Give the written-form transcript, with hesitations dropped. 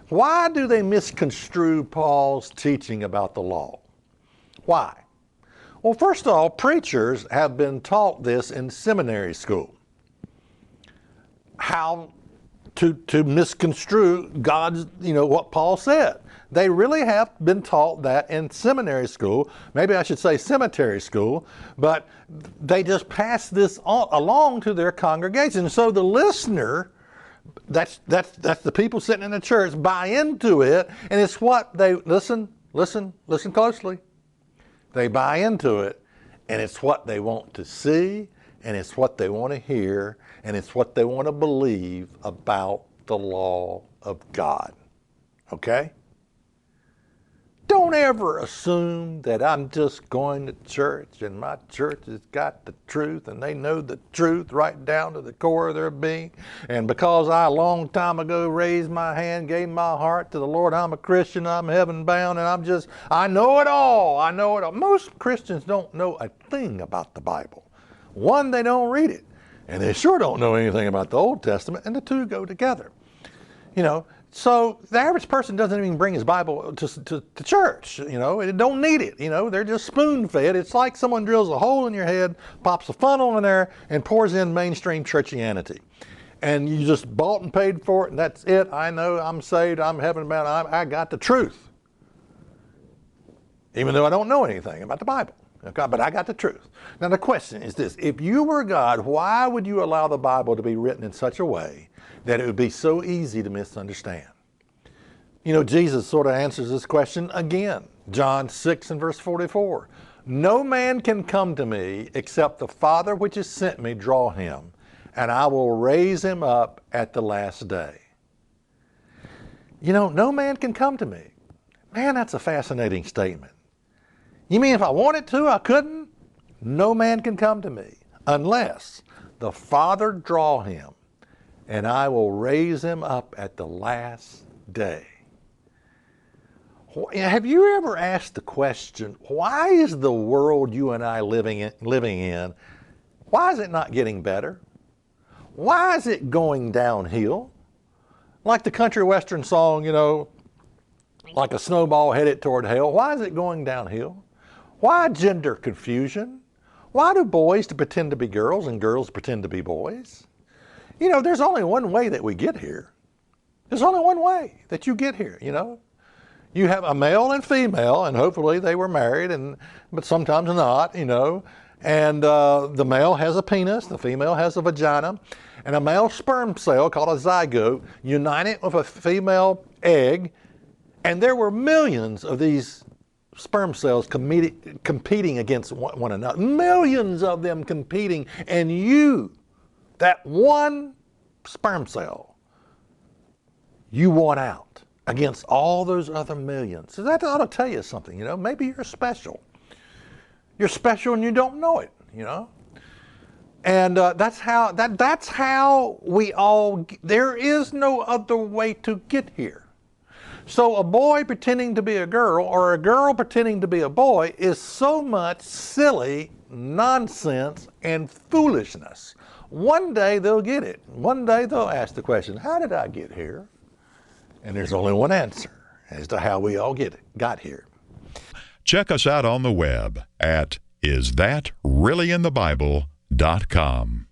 Why do they misconstrue Paul's teaching about the law? Why? Well, first of all, preachers have been taught this in seminary school. How to misconstrue God's, what Paul said. They really have been taught that in seminary school. Maybe I should say cemetery school, but they just pass this along to their congregation. So the listener, that's the people sitting in the church, buy into it, and it's what they, listen closely. They buy into it, and it's what they want to see, and it's what they want to hear, and it's what they want to believe about the law of God. Okay? Don't ever assume that I'm just going to church and my church has got the truth and they know the truth right down to the core of their being. And because I a long time ago raised my hand, gave my heart to the Lord, I'm a Christian, I'm heaven bound, and I know it all. I know it all. Most Christians don't know a thing about the Bible. One, they don't read it. And they sure don't know anything about the Old Testament, and the two go together. So the average person doesn't even bring his Bible to church, They don't need it, They're just spoon-fed. It's like someone drills a hole in your head, pops a funnel in there, and pours in mainstream churchianity. And you just bought and paid for it, and that's it. I know, I'm saved, I'm heaven-bound, I got the truth. Even though I don't know anything about the Bible. Okay, but I got the truth. Now the question is this: if you were God, why would you allow the Bible to be written in such a way that it would be so easy to misunderstand? Jesus sort of answers this question again. John 6 and verse 44. No man can come to me except the Father which has sent me draw him, and I will raise him up at the last day. No man can come to me. Man, that's a fascinating statement. You mean if I wanted to, I couldn't? No man can come to me unless the Father draw him, and I will raise him up at the last day. Have you ever asked the question, why is the world you and I living in, why is it not getting better? Why is it going downhill? Like the country western song, like a snowball headed toward hell. Why is it going downhill? Why gender confusion? Why do boys pretend to be girls and girls pretend to be boys? There's only one way that we get here. There's only one way that you get here, You have a male and female, and hopefully they were married, but sometimes not, And the male has a penis, the female has a vagina, and a male sperm cell called a zygote united with a female egg, and there were millions of these sperm cells competing against one another. Millions of them competing, and you, that one sperm cell, you won out against all those other millions. So that ought to tell you something, Maybe you're special. You're special and you don't know it, And that's how we all, there is no other way to get here. So a boy pretending to be a girl or a girl pretending to be a boy is so much silly nonsense and foolishness. One day they'll get it. One day they'll ask the question, how did I get here? And there's only one answer as to how we all got here. Check us out on the web at isthatreallyinthebible.com.